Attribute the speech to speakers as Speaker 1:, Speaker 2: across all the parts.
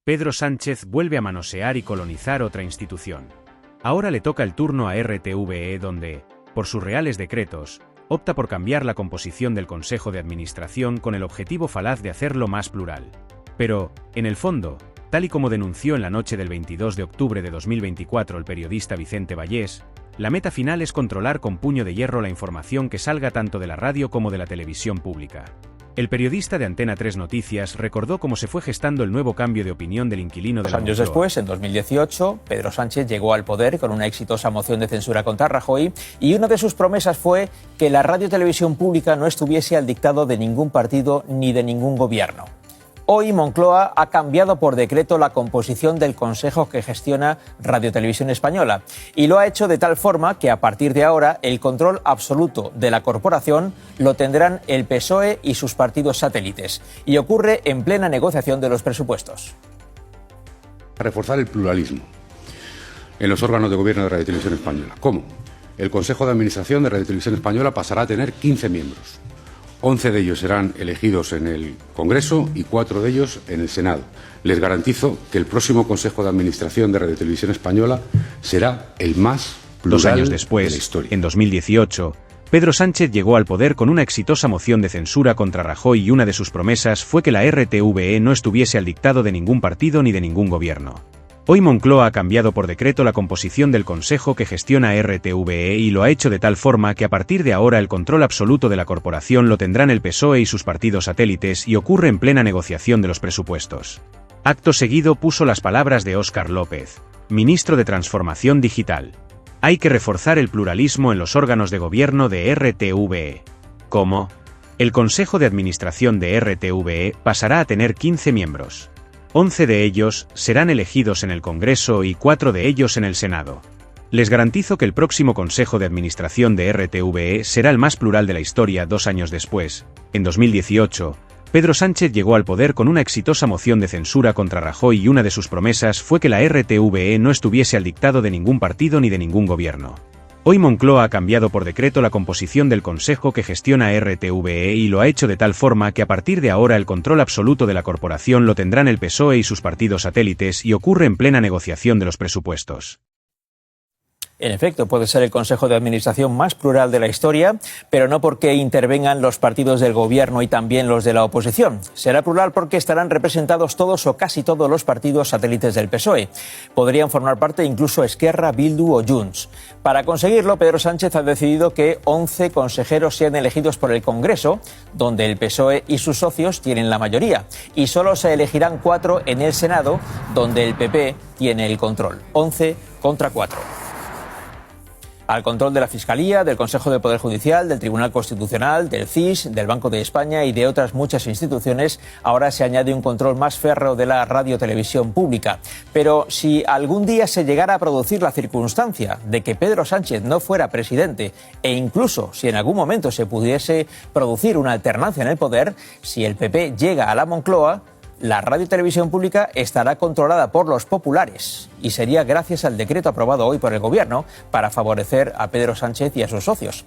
Speaker 1: Pedro Sánchez vuelve a manosear y colonizar otra institución. Ahora le toca el turno a RTVE donde, por sus reales decretos, opta por cambiar la composición del Consejo de Administración con el objetivo falaz de hacerlo más plural. Pero, en el fondo, tal y como denunció en la noche del 22 de octubre de 2024 el periodista Vicente Vallés, la meta final es controlar con puño de hierro la información que salga tanto de la radio como de la televisión pública. El periodista de Antena 3 Noticias recordó cómo se fue gestando el nuevo cambio de opinión del inquilino de la
Speaker 2: Moncloa. 2 años después, en 2018, Pedro Sánchez llegó al poder con una exitosa moción de censura contra Rajoy y una de sus promesas fue que la radio y televisión pública no estuviese al dictado de ningún partido ni de ningún gobierno. Hoy Moncloa ha cambiado por decreto la composición del Consejo que gestiona Radio Televisión Española y lo ha hecho de tal forma que a partir de ahora el control absoluto de la corporación lo tendrán el PSOE y sus partidos satélites y ocurre en plena negociación de los presupuestos.
Speaker 3: Reforzar el pluralismo en los órganos de gobierno de Radio Televisión Española. ¿Cómo? El Consejo de Administración de Radio Televisión Española pasará a tener 15 miembros. 11 de ellos serán elegidos en el Congreso y 4 de ellos en el Senado. Les garantizo que el próximo Consejo de Administración de Radio Televisión Española será el más plural
Speaker 1: 2 años después,
Speaker 3: de la historia.
Speaker 1: En 2018, Pedro Sánchez llegó al poder con una exitosa moción de censura contra Rajoy y una de sus promesas fue que la RTVE no estuviese al dictado de ningún partido ni de ningún gobierno. Hoy Moncloa ha cambiado por decreto la composición del Consejo que gestiona RTVE y lo ha hecho de tal forma que a partir de ahora el control absoluto de la corporación lo tendrán el PSOE y sus partidos satélites y ocurre en plena negociación de los presupuestos. Acto seguido puso las palabras de Óscar López, ministro de Transformación Digital. Hay que reforzar el pluralismo en los órganos de gobierno de RTVE. ¿Cómo? El Consejo de Administración de RTVE pasará a tener 15 miembros. 11 de ellos serán elegidos en el Congreso y 4 de ellos en el Senado. Les garantizo que el próximo Consejo de Administración de RTVE será el más plural de la historia 2 años después. En 2018, Pedro Sánchez llegó al poder con una exitosa moción de censura contra Rajoy y una de sus promesas fue que la RTVE no estuviese al dictado de ningún partido ni de ningún gobierno. Hoy Moncloa ha cambiado por decreto la composición del Consejo que gestiona RTVE y lo ha hecho de tal forma que a partir de ahora el control absoluto de la corporación lo tendrán el PSOE y sus partidos satélites y ocurre en plena negociación de los presupuestos.
Speaker 2: En efecto, puede ser el Consejo de Administración más plural de la historia, pero no porque intervengan los partidos del gobierno y también los de la oposición. Será plural porque estarán representados todos o casi todos los partidos satélites del PSOE. Podrían formar parte incluso Esquerra, Bildu o Junts. Para conseguirlo, Pedro Sánchez ha decidido que 11 consejeros sean elegidos por el Congreso, donde el PSOE y sus socios tienen la mayoría, y solo se elegirán 4 en el Senado, donde el PP tiene el control. 11 contra 4. Al control de la Fiscalía, del Consejo del Poder Judicial, del Tribunal Constitucional, del CIS, del Banco de España y de otras muchas instituciones, ahora se añade un control más férreo de la radio-televisión pública. Pero si algún día se llegara a producir la circunstancia de que Pedro Sánchez no fuera presidente e incluso si en algún momento se pudiese producir una alternancia en el poder, si el PP llega a la Moncloa, la radio y televisión pública estará controlada por los populares y sería gracias al decreto aprobado hoy por el Gobierno para favorecer a Pedro Sánchez y a sus socios.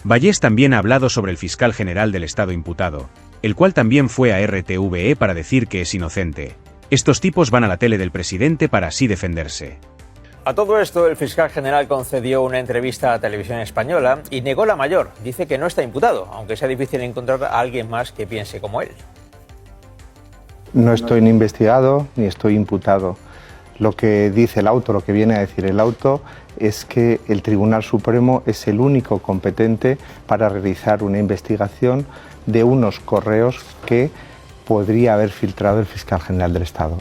Speaker 1: Vallés también ha hablado sobre el fiscal general del Estado imputado, el cual también fue a RTVE para decir que es inocente. Estos tipos van a la tele del presidente para así defenderse.
Speaker 2: A todo esto, el fiscal general concedió una entrevista a Televisión Española y negó la mayor. Dice que no está imputado, aunque sea difícil encontrar a alguien más que piense como él.
Speaker 4: No estoy ni investigado ni estoy imputado. Lo que dice el auto, lo que viene a decir el auto, es que el Tribunal Supremo es el único competente para realizar una investigación de unos correos que podría haber filtrado el fiscal general del Estado.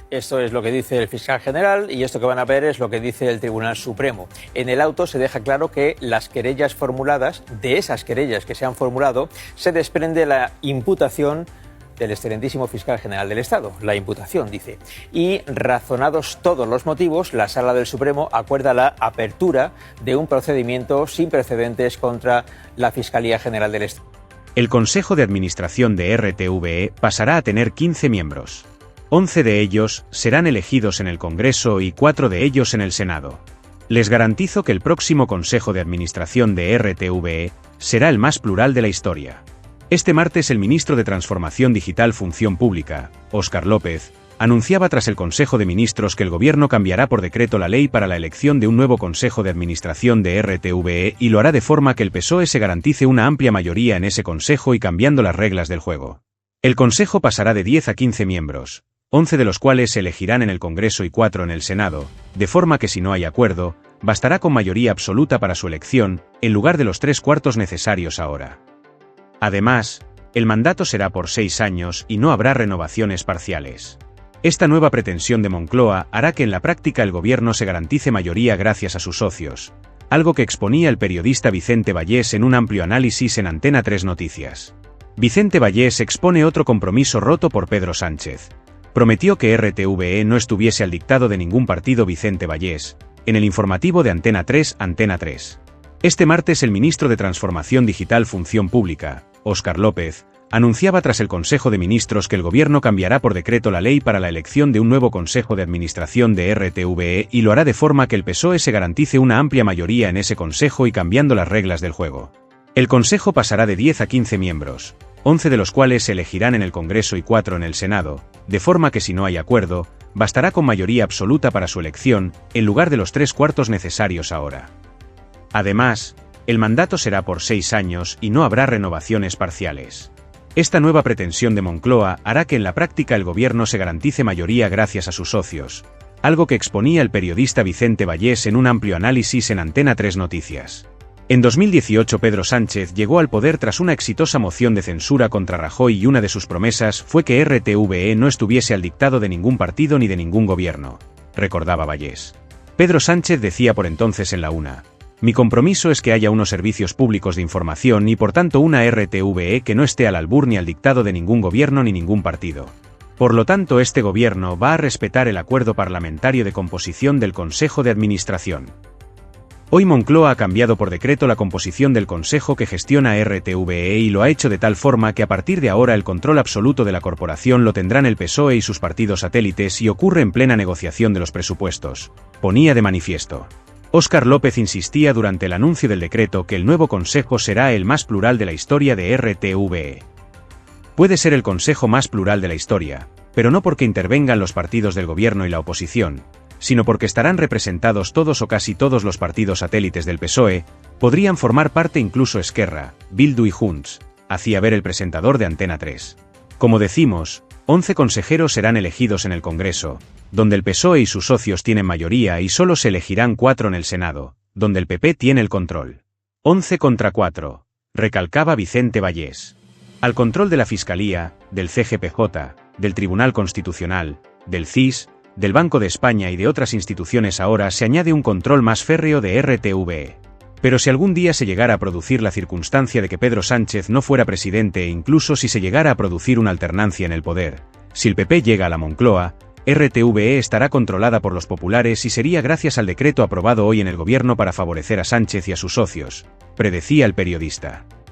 Speaker 2: Esto es lo que dice el fiscal general y esto que van a ver es lo que dice el Tribunal Supremo. En el auto se deja claro que las querellas formuladas, de esas querellas que se han formulado, se desprende la imputación del excelentísimo fiscal general del Estado, la imputación, dice. Y razonados todos los motivos, la Sala del Supremo acuerda la apertura de un procedimiento sin precedentes contra la Fiscalía General del Estado.
Speaker 1: El Consejo de Administración de RTVE pasará a tener 15 miembros. 11 de ellos serán elegidos en el Congreso y 4 de ellos en el Senado. Les garantizo que el próximo Consejo de Administración de RTVE será el más plural de la historia. Este martes el ministro de Transformación Digital Función Pública, Óscar López, anunciaba tras el Consejo de Ministros que el Gobierno cambiará por decreto la ley para la elección de un nuevo Consejo de Administración de RTVE y lo hará de forma que el PSOE se garantice una amplia mayoría en ese Consejo y cambiando las reglas del juego. El Consejo pasará de 10 a 15 miembros, 11 de los cuales se elegirán en el Congreso y 4 en el Senado, de forma que si no hay acuerdo, bastará con mayoría absoluta para su elección, en lugar de los 3/4 necesarios ahora. Además, el mandato será por 6 años y no habrá renovaciones parciales. Esta nueva pretensión de Moncloa hará que en la práctica el Gobierno se garantice mayoría gracias a sus socios, algo que exponía el periodista Vicente Vallés en un amplio análisis en Antena 3 Noticias. Vicente Vallés expone otro compromiso roto por Pedro Sánchez. Prometió que RTVE no estuviese al dictado de ningún partido. Vicente Vallés, en el informativo de Antena 3, Antena 3. Este martes el ministro de Transformación Digital Función Pública, Óscar López, anunciaba tras el Consejo de Ministros que el Gobierno cambiará por decreto la ley para la elección de un nuevo Consejo de Administración de RTVE y lo hará de forma que el PSOE se garantice una amplia mayoría en ese Consejo y cambiando las reglas del juego. El Consejo pasará de 10 a 15 miembros, 11 de los cuales se elegirán en el Congreso y 4 en el Senado, de forma que si no hay acuerdo, bastará con mayoría absoluta para su elección, en lugar de los 3/4 necesarios ahora. Además, el mandato será por 6 años y no habrá renovaciones parciales. Esta nueva pretensión de Moncloa hará que en la práctica el Gobierno se garantice mayoría gracias a sus socios, algo que exponía el periodista Vicente Vallés en un amplio análisis en Antena 3 Noticias. En 2018 Pedro Sánchez llegó al poder tras una exitosa moción de censura contra Rajoy y una de sus promesas fue que RTVE no estuviese al dictado de ningún partido ni de ningún gobierno, recordaba Vallés. Pedro Sánchez decía por entonces en La Una: mi compromiso es que haya unos servicios públicos de información y por tanto una RTVE que no esté al albur ni al dictado de ningún gobierno ni ningún partido. Por lo tanto, este gobierno va a respetar el acuerdo parlamentario de composición del Consejo de Administración. Hoy Moncloa ha cambiado por decreto la composición del Consejo que gestiona RTVE y lo ha hecho de tal forma que a partir de ahora el control absoluto de la corporación lo tendrán el PSOE y sus partidos satélites y ocurre en plena negociación de los presupuestos, ponía de manifiesto. Óscar López insistía durante el anuncio del decreto que el nuevo Consejo será el más plural de la historia de RTVE. Puede ser el Consejo más plural de la historia, pero no porque intervengan los partidos del gobierno y la oposición, sino porque estarán representados todos o casi todos los partidos satélites del PSOE, podrían formar parte incluso Esquerra, Bildu y Junts, hacía ver el presentador de Antena 3. Como decimos, 11 consejeros serán elegidos en el Congreso, donde el PSOE y sus socios tienen mayoría y solo se elegirán 4 en el Senado, donde el PP tiene el control. 11 contra 4, recalcaba Vicente Vallés. Al control de la Fiscalía, del CGPJ, del Tribunal Constitucional, del CIS, del Banco de España y de otras instituciones ahora se añade un control más férreo de RTVE. Pero si algún día se llegara a producir la circunstancia de que Pedro Sánchez no fuera presidente e incluso si se llegara a producir una alternancia en el poder, si el PP llega a la Moncloa, RTVE estará controlada por los populares y sería gracias al decreto aprobado hoy en el gobierno para favorecer a Sánchez y a sus socios, predecía el periodista.